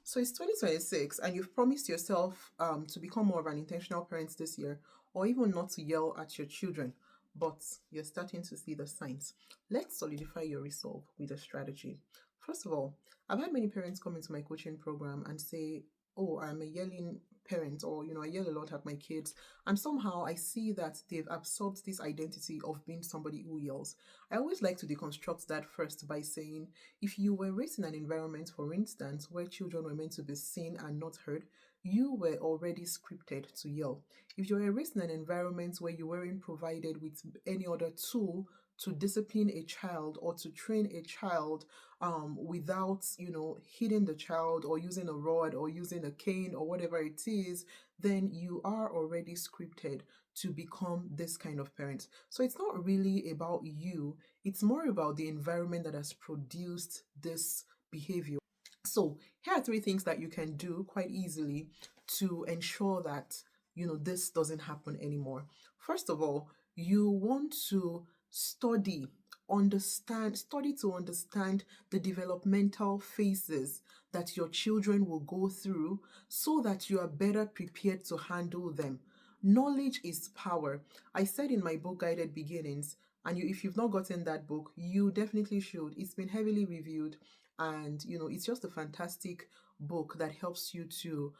So it's 2026, and you've promised yourself to become more of an intentional parent this year, or even not to yell at your children, but you're starting to see the signs. Let's solidify your resolve with a strategy. First of all, I've had many parents come into my coaching program and say, "Oh, I'm a yelling parent," or I yell a lot at my kids. And somehow I see that they've absorbed this identity of being somebody who yells. I always like to deconstruct that first by saying, if you were raised in an environment, for instance, where children were meant to be seen and not heard, you were already scripted to yell. If you were raised in an environment where you weren't provided with any other tool to discipline a child or to train a child without, hitting the child or using a rod or using a cane or whatever it is, then you are already scripted to become this kind of parent. So it's not really about you, it's more about the environment that has produced this behavior. So here are three things that you can do quite easily to ensure that this doesn't happen anymore. First of all, you want to study to understand the developmental phases that your children will go through so that you are better prepared to handle them. Knowledge is power. I said in my book Guided Beginnings, and if you've not gotten that book, you definitely should. It's been heavily reviewed, and it's just a fantastic book that helps you to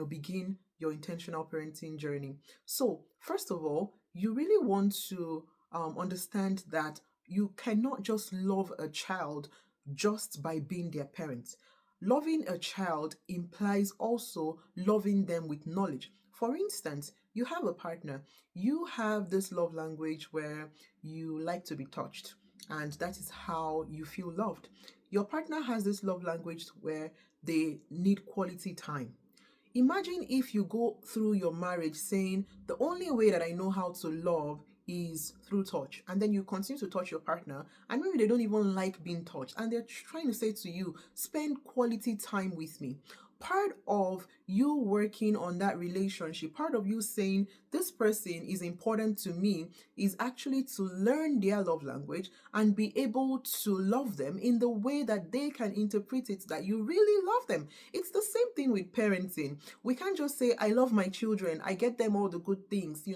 begin your intentional parenting journey. So first of all, you really want to understand that you cannot just love a child just by being their parent. Loving a child implies also loving them with knowledge. For instance, you have a partner, you have this love language where you like to be touched, and that is how you feel loved. Your partner has this love language where they need quality time. Imagine if you go through your marriage saying, the only way that I know how to love is through touch, and then you continue to touch your partner, and maybe they don't even like being touched, and they're trying to say to you, spend quality time with me. Part of you working on that relationship, part of you saying, this person is important to me, is actually to learn their love language and be able to love them in the way that they can interpret it, that you really love them. It's the same thing with parenting. We can't just say, I love my children, I get them all the good things,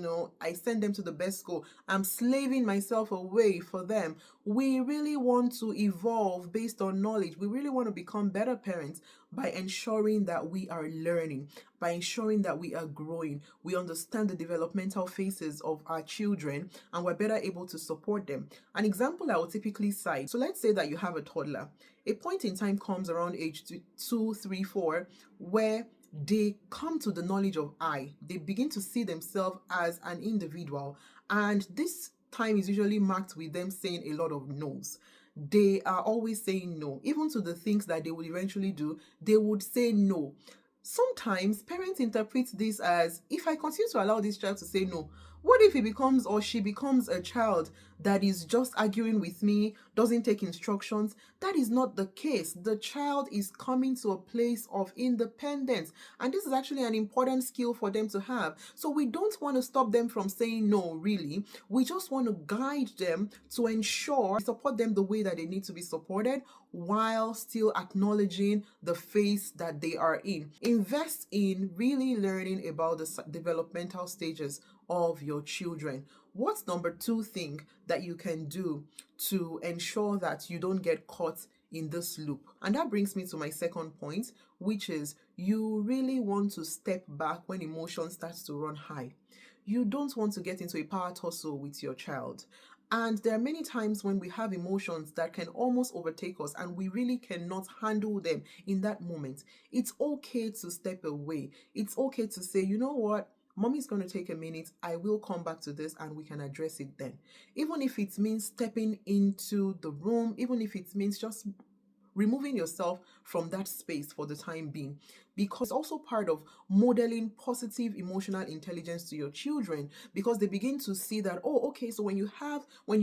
I send them to the best school, I'm slaving myself away for them. We really want to evolve based on knowledge. We really want to become better parents by ensuring that we are learning, by ensuring that we are growing. We understand the developmental phases of our children and we're better able to support them. An example I would typically cite, so let's say that you have a toddler. A point in time comes around age 2, 3, 4, where they come to the knowledge of I. They begin to see themselves as an individual, and this time is usually marked with them saying a lot of no's. They are always saying no. Even to the things that they would eventually do, they would say no. Sometimes parents interpret this as, if I continue to allow this child to say no, what if he becomes or she becomes a child that is just arguing with me, doesn't take instructions? That is not the case. The child is coming to a place of independence, and this is actually an important skill for them to have. So we don't want to stop them from saying no, really. We just want to guide them to ensure we support them the way that they need to be supported, while still acknowledging the phase that they are in. Invest in really learning about the developmental stages of your children. What's number 2 thing that you can do to ensure that you don't get caught in this loop? And that brings me to my second point, which is you really want to step back when emotion starts to run high. You don't want to get into a power tussle with your child. And there are many times when we have emotions that can almost overtake us and we really cannot handle them in that moment. It's okay to step away. It's okay to say, you know what? Mommy's going to take a minute. I will come back to this and we can address it then. Even if it means stepping into the room, even if it means just removing yourself from that space for the time being, because it's also part of modeling positive emotional intelligence to your children, because they begin to see that, oh, okay, so when you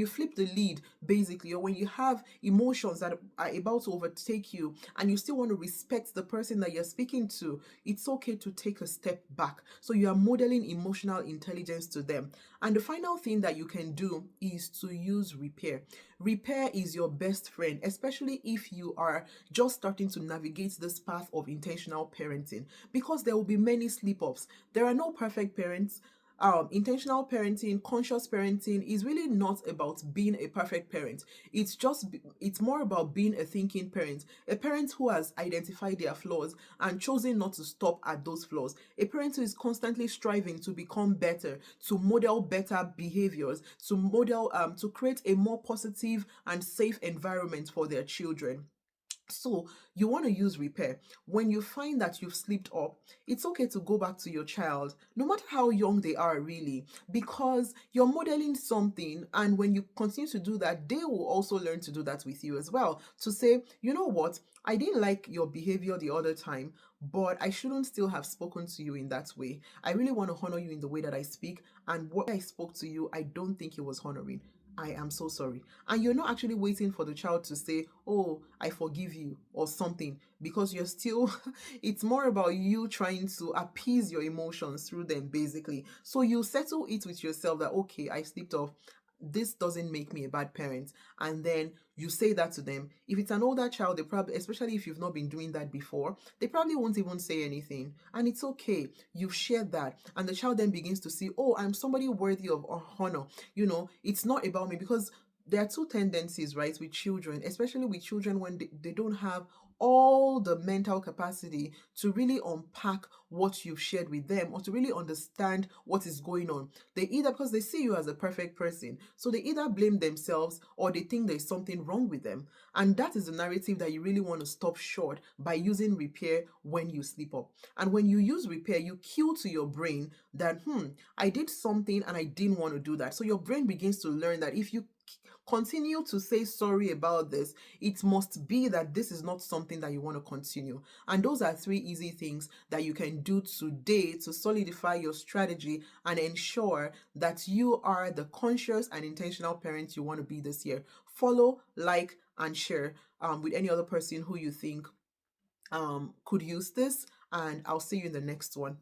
flip the lead basically, or when you have emotions that are about to overtake you and you still want to respect the person that you're speaking to, it's okay to take a step back. So you are modeling emotional intelligence to them. And the final thing that you can do is to use repair. Repair is your best friend, especially if you are just starting to navigate this path of intentional parenting, because there will be many slip ups. There are no perfect parents. Intentional parenting, conscious parenting is really not about being a perfect parent. It's more about being a thinking parent, a parent who has identified their flaws and chosen not to stop at those flaws, a parent who is constantly striving to become better, to model better behaviors, to create a more positive and safe environment for their children. So you want to use repair. When you find that you've slipped up, it's okay to go back to your child, no matter how young they are, really, because you're modeling something. And when you continue to do that, they will also learn to do that with you as well. To say, you know what, I didn't like your behavior the other time, but I shouldn't still have spoken to you in that way. I really want to honor you in the way that I speak. And what I spoke to you, I don't think it was honoring. I am so sorry. And you're not actually waiting for the child to say, oh, I forgive you or something, because you're still, it's more about you trying to appease your emotions through them, basically. So you settle it with yourself that, okay, I slipped off. This doesn't make me a bad parent. And then you say that to them. If it's an older child, they probably, especially if you've not been doing that before, they probably won't even say anything. And it's okay. You've shared that. And the child then begins to see, oh, I'm somebody worthy of honor. It's not about me, because there are two tendencies, right, with children, especially with children when they don't have all the mental capacity to really unpack what you've shared with them or to really understand what is going on. They either, because they see you as a perfect person, so they either blame themselves or they think there's something wrong with them. And that is the narrative that you really want to stop short by using repair when you slip up. And when you use repair, you cue to your brain that, I did something and I didn't want to do that. So your brain begins to learn that if you continue to say sorry about this, it must be that this is not something that you want to continue. And those are three easy things that you can do today to solidify your strategy and ensure that you are the conscious and intentional parent you want to be this year. Follow, like, and share with any other person who you think could use this. And I'll see you in the next one.